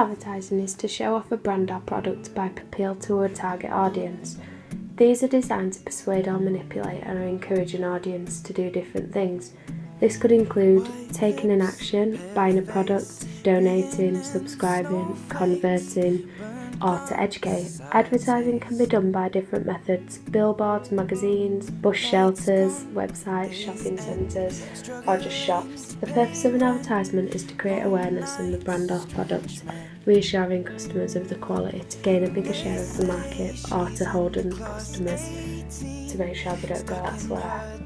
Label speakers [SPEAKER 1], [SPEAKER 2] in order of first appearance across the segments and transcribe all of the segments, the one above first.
[SPEAKER 1] advertising is to show off a brand or product by appeal to a target audience. These are designed to persuade or manipulate or encourage an audience to do different things. This could include taking an action, buying a product, donating, subscribing, converting, or to educate. Advertising can be done by different methods: billboards, magazines, bus shelters, websites, shopping centres, or just shops. The purpose of an advertisement is to create awareness on the brand or product, reassuring customers of the quality to gain a bigger share of the market, or to hold on customers to make sure they don't go elsewhere.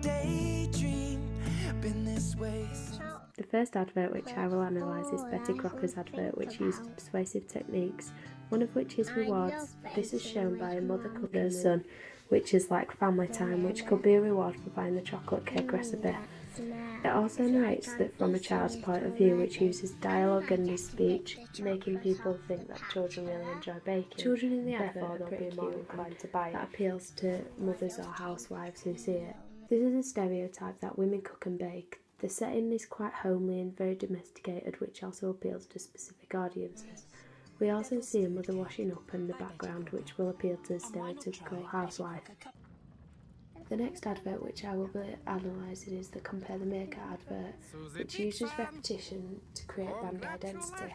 [SPEAKER 1] The first advert which I will analyse is Betty Crocker's advert, which uses persuasive techniques, one of which is rewards. This is shown by a mother cooking her son, which is like family time, which could be a reward for buying the chocolate cake recipe. It also narrates that from a child's point of view, which uses dialogue and speech, making people think that children really enjoy baking. Children in the advert are pretty more inclined to buy it. That appeals to mothers or housewives who see it. This is a stereotype that women cook and bake. The setting is quite homely and very domesticated, which also appeals to specific audiences. We also see a mother washing up in the background, which will appeal to the stereotypical housewife. The next advert which I will be analysing is the Compare the Maker advert, which uses repetition to create brand identity.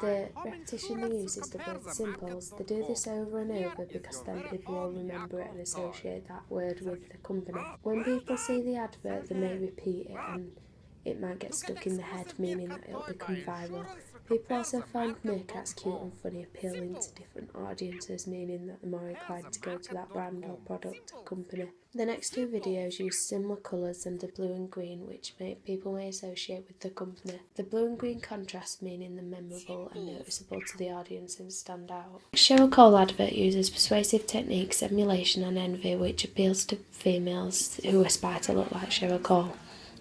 [SPEAKER 1] The repetition they use is the word symbols. They do this over and over because then people will remember it and associate that word with the company. When people see the advert, they may repeat it and it might get stuck in the head, meaning that it'll become viral. People also find meerkats cute and funny, appealing to different audiences, meaning that they're more inclined to go to that brand or product or company. The next two videos use similar colours and the blue and green, which people may associate with the company. The blue and green contrast, meaning they're memorable and noticeable to the audience and stand out. Cheryl Cole advert uses persuasive techniques, emulation and envy, which appeals to females who aspire to look like Cheryl Cole.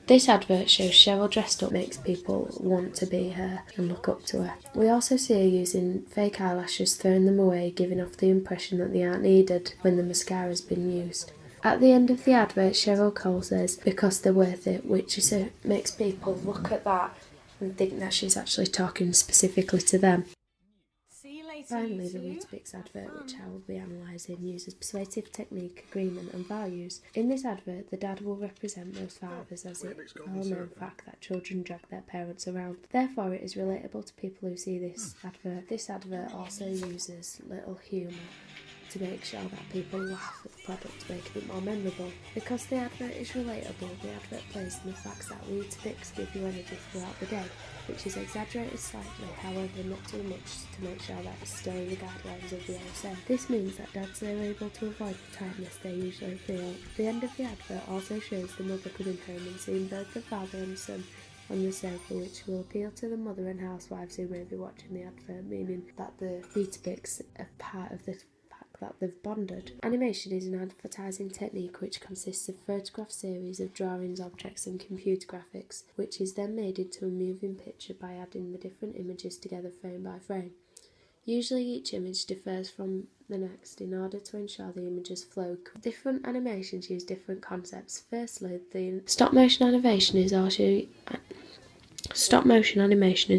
[SPEAKER 1] This advert shows Cheryl dressed up makes people want to be her and look up to her. We also see her using fake eyelashes, throwing them away, giving off the impression that they aren't needed when the mascara has been used. At the end of the advert, Cheryl Cole says, "because they're worth it," which makes people look at that and think that she's actually talking specifically to them. Finally, the Weetabix advert, which I will be analysing, uses persuasive technique, agreement and values. In this advert, the dad will represent most fathers, as it's a well-known fact that children drag their parents around. Therefore, it is relatable to people who see this advert. This advert also uses little humour to make sure that people laugh at the product, making it more memorable. Because the advert is relatable, the advert plays in the facts that Weetabix give you energy throughout the day, which is exaggerated slightly, however not too much, to make sure that it's still in the guidelines of the ASM. This means that dads are able to avoid the tiredness they usually feel. The end of the advert also shows the mother coming home and seeing both the father and son on the sofa, which will appeal to the mother and housewives who may be watching the advert, meaning that the Weetabix are part of the that they've bonded. Animation is an advertising technique which consists of photograph series of drawings, objects and computer graphics, which is then made into a moving picture by adding the different images together frame by frame. Usually each image differs from the next in order to ensure the images flow. Different animations use different concepts. Firstly, the stop motion animation is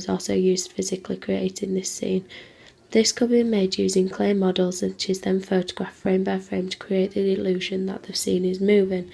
[SPEAKER 1] also used physically creating this scene. This could be made using clay models, which is then photographed frame by frame to create the illusion that the scene is moving.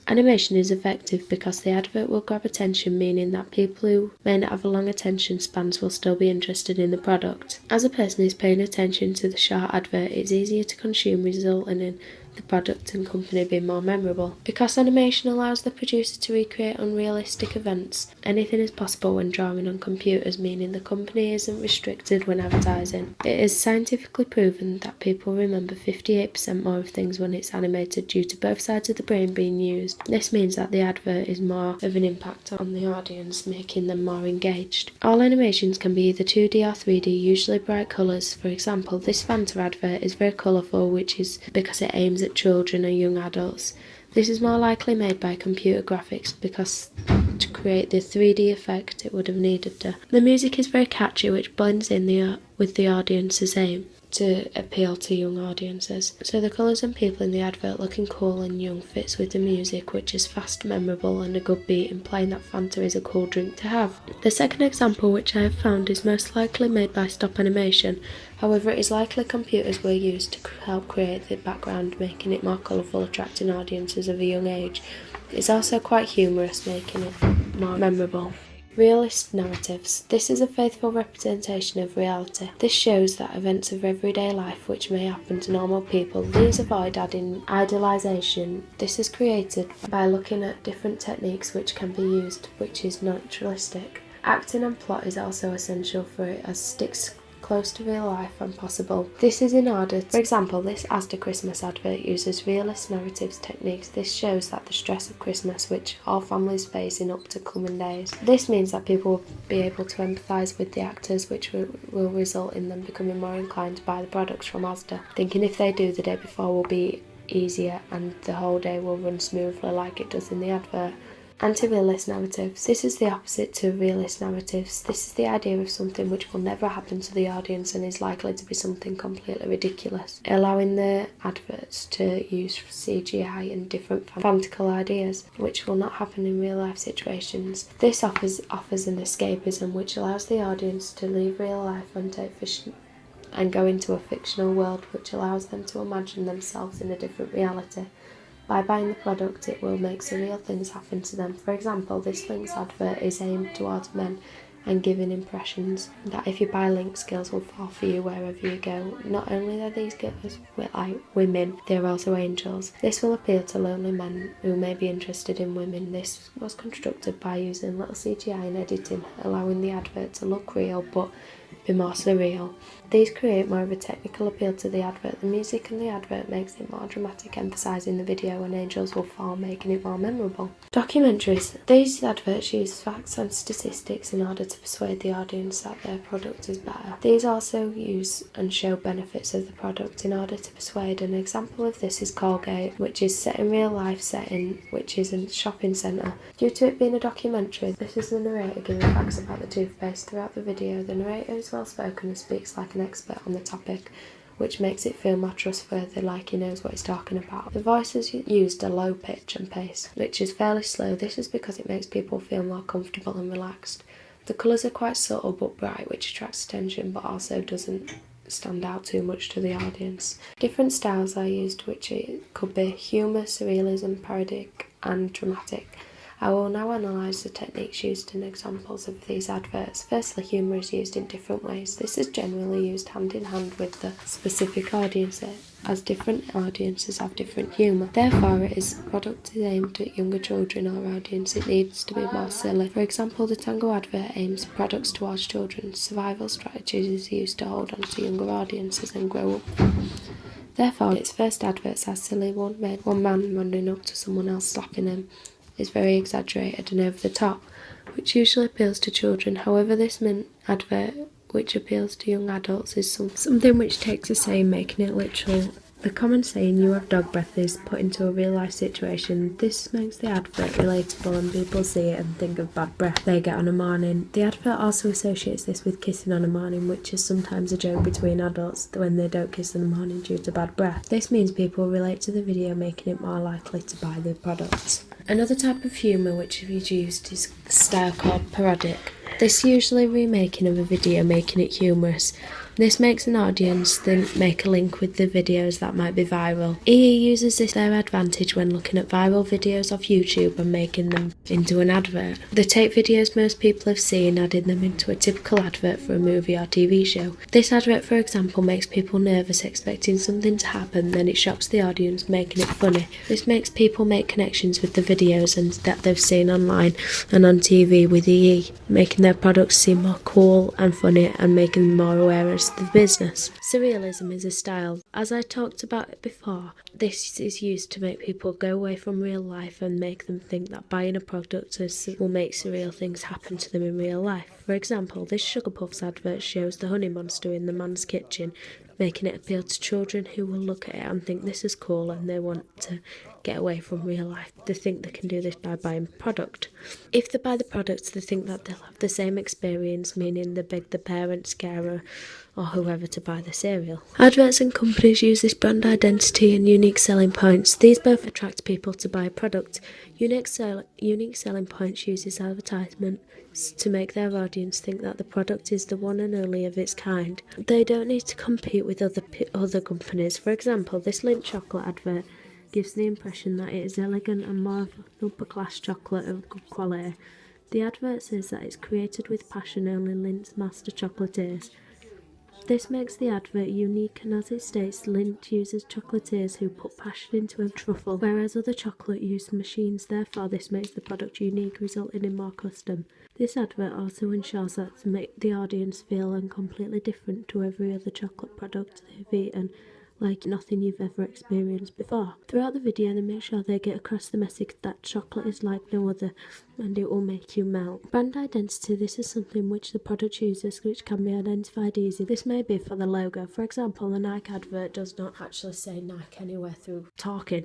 [SPEAKER 1] Animation is effective because the advert will grab attention, meaning that people who may not have a long attention spans will still be interested in the product. As a person is paying attention to the short advert, it's easier to consume, resulting in the product and company being more memorable. Because animation allows the producer to recreate unrealistic events, anything is possible when drawing on computers, meaning the company isn't restricted when advertising. It is scientifically proven that people remember 58% more of things when it's animated due to both sides of the brain being used. This means that the advert is more of an impact on the audience, making them more engaged. All animations can be either 2D or 3D, usually bright colours. For example, this Fanta advert is very colourful, which is because it aims at children and young adults. This is more likely made by computer graphics because to create the 3D effect it would have needed to. The music is very catchy, which blends in with the audience's aim. to appeal to young audiences. So the colours and people in the advert looking cool and young fits with the music, which is fast, memorable and a good beat, implying that Fanta is a cool drink to have. The second example which I have found is most likely made by stop animation. However, it is likely computers were used to help create the background, making it more colourful, attracting audiences of a young age. It's also quite humorous, making it more memorable. Realist narratives. This is a faithful representation of reality. This shows that events of everyday life which may happen to normal people. These avoid adding idealisation. This is created by looking at different techniques which can be used, which is naturalistic. Acting and plot is also essential for it, as sticks close to real life and possible. This is in order. For example, this Asda Christmas advert uses realist narratives techniques. This shows that the stress of Christmas which all families face in up to coming days. This means that people will be able to empathise with the actors, which will result in them becoming more inclined to buy the products from Asda, thinking if they do, the day before will be easier and the whole day will run smoothly like it does in the advert. Anti-realist narratives. This is the opposite to realist narratives. This is the idea of something which will never happen to the audience and is likely to be something completely ridiculous, allowing the adverts to use CGI and different fantastical ideas which will not happen in real life situations. This offers an escapism which allows the audience to leave real life and go into a fictional world, which allows them to imagine themselves in a different reality. By buying the product, it will make surreal things happen to them. For example, this Lynx advert is aimed towards men and giving impressions that if you buy Lynx, girls will fall for you wherever you go. Not only are these girls like women, they are also angels. This will appeal to lonely men who may be interested in women. This was constructed by using little CGI and editing, allowing the advert to look real but be more surreal. These create more of a technical appeal to the advert. The music in the advert makes it more dramatic, emphasising the video, and angels will fall, making it more memorable. Documentaries. These adverts use facts and statistics in order to persuade the audience that their product is better. These also use and show benefits of the product in order to persuade. An example of this is Colgate, which is set in real life setting, which is a shopping centre. Due to it being a documentary, this is the narrator giving facts about the toothpaste. Throughout the video, the narrator is well spoken and speaks like an expert on the topic, which makes it feel more trustworthy, like he knows what he's talking about. The voices used are low pitch and pace, which is fairly slow. This is because it makes people feel more comfortable and relaxed. The colours are quite subtle but bright, which attracts attention but also doesn't stand out too much to the audience. Different styles are used, which could be humour, surrealism, parodic and dramatic. I will now analyse the techniques used in examples of these adverts. Firstly, humour is used in different ways. This is generally used hand in hand with the specific audience, as different audiences have different humour. Therefore, product is aimed at younger children or audience, it needs to be more silly. For example, the Tango advert aims products towards children. Survival strategies is used to hold on to younger audiences and grow up. Therefore, its first adverts are silly. One man running up to someone else slapping him is very exaggerated and over the top, which usually appeals to children. However, this advert, which appeals to young adults, is something which takes a saying, making it literal. The common saying, "you have dog breath," is put into a real life situation. This makes the advert relatable and people see it and think of bad breath they get on a morning. The advert also associates this with kissing on a morning, which is sometimes a joke between adults when they don't kiss in the morning due to bad breath. This means people relate to the video, making it more likely to buy the products. Another type of humour which is used is the style called parodic. This usually remaking of a video, making it humorous. This makes an audience make a link with the videos that might be viral. EE uses this to their advantage when looking at viral videos off YouTube and making them into an advert. They take videos most people have seen, adding them into a typical advert for a movie or TV show. This advert, for example, makes people nervous, expecting something to happen, then it shocks the audience, making it funny. This makes people make connections with the videos that they've seen online and on TV with EE, making their products seem more cool and funny and making them more aware of the business. Surrealism is a style. As I talked about before, this is used to make people go away from real life and make them think that buying a product will make surreal things happen to them in real life. For example, this Sugar Puffs advert shows the honey monster in the man's kitchen, making it appeal to children who will look at it and think this is cool and they want to get away from real life. They think they can do this by buying product. If they buy the products, they think that they'll have the same experience, meaning they beg the parents, carer, or whoever to buy the cereal. Adverts and companies use this brand identity and unique selling points. These both attract people to buy a product. Unique selling points uses advertisement to make their audience think that the product is the one and only of its kind. They don't need to compete with other companies. For example, this Lindt chocolate advert gives the impression that it is elegant and more of an upper-class chocolate of good quality. The advert says that it's created with passion, only Lindt's master chocolatiers. This makes the advert unique, and as it states, Lindt uses chocolatiers who put passion into a truffle, whereas other chocolate use machines. Therefore, this makes the product unique, resulting in more custom. This advert also ensures that to make the audience feel completely different to every other chocolate product they've eaten, like nothing you've ever experienced before. Throughout the video, they make sure they get across the message that chocolate is like no other and it will make you melt. Brand identity, this is something which the product uses, which can be identified easily. This may be for the logo. For example, the Nike advert does not actually say Nike anywhere through talking.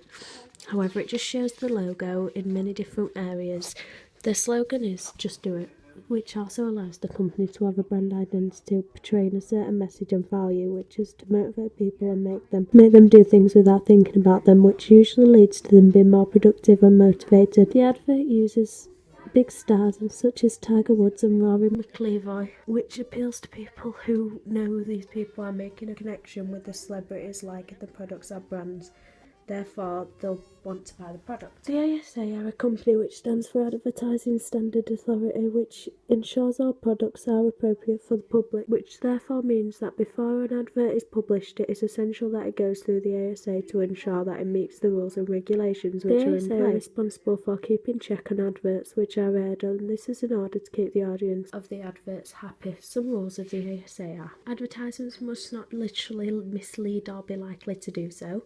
[SPEAKER 1] However, it just shows the logo in many different areas. The slogan is "Just Do It," which also allows the company to have a brand identity portraying a certain message and value, which is to motivate people and make them do things without thinking about them, which usually leads to them being more productive and motivated. The advert uses big stars such as Tiger Woods and Rory McIlroy, which appeals to people who know these people are making a connection with the celebrities, like the products or brands. Therefore, they'll want to buy the product. The ASA are a company which stands for Advertising Standard Authority, which ensures all products are appropriate for the public, which therefore means that before an advert is published, it is essential that it goes through the ASA to ensure that it meets the rules and regulations which are in place. The ASA are responsible for keeping check on adverts which are aired, and this is in order to keep the audience of the adverts happy. Some rules of the ASA are: advertisements must not literally mislead or be likely to do so.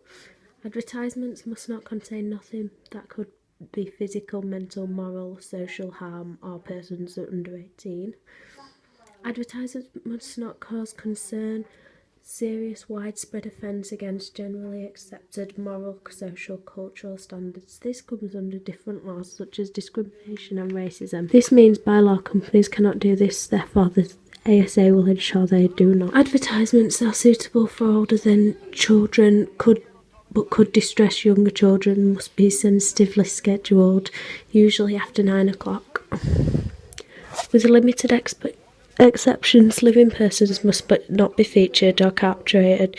[SPEAKER 1] Advertisements must not contain nothing that could be physical, mental, moral, social harm or persons under 18. Advertisements must not cause concern, serious, widespread offence against generally accepted moral, social, cultural standards. This comes under different laws such as discrimination and racism. This means by law companies cannot do this, therefore the ASA will ensure they do not. Advertisements are suitable for older than children, but could distress younger children, must be sensitively scheduled, usually after 9 o'clock. With limited exceptions, living persons must not be featured or captured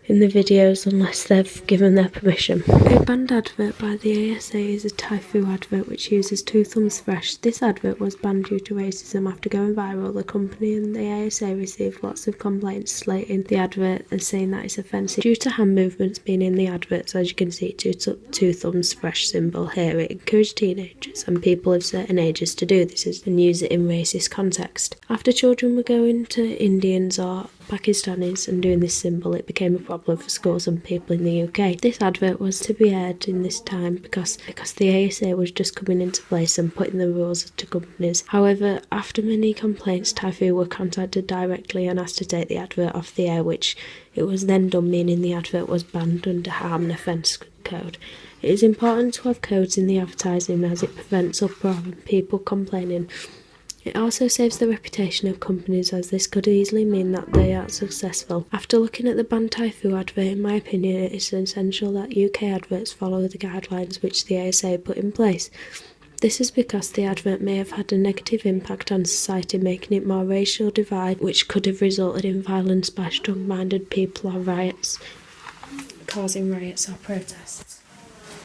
[SPEAKER 1] in the videos unless they've given their permission. A banned advert by the ASA is a Thai food advert which uses Two Thumbs Fresh. This advert was banned due to racism. After going viral, the company and the ASA received lots of complaints slating the advert and saying that it's offensive. Due to hand movements being in the adverts, as you can see, Two Thumbs Fresh symbol here, it encouraged teenagers and people of certain ages to do this and use it in racist context. After children were going to Indians or Pakistanis and doing this symbol, it became a problem for schools and people in the UK. This advert was to be aired in this time because the ASA was just coming into place and putting the rules to companies. However, after many complaints, Thai Food were contacted directly and asked to take the advert off the air, which it was then done, meaning the advert was banned under Harm and Offence Code. It is important to have codes in the advertising as it prevents uproar and people complaining. It also saves the reputation of companies, as this could easily mean that they are successful. After looking at the banned Thai Food advert, in my opinion, it is essential that UK adverts follow the guidelines which the ASA put in place. This is because the advert may have had a negative impact on society, making it more racial divide, which could have resulted in violence by strong-minded people or causing riots or protests.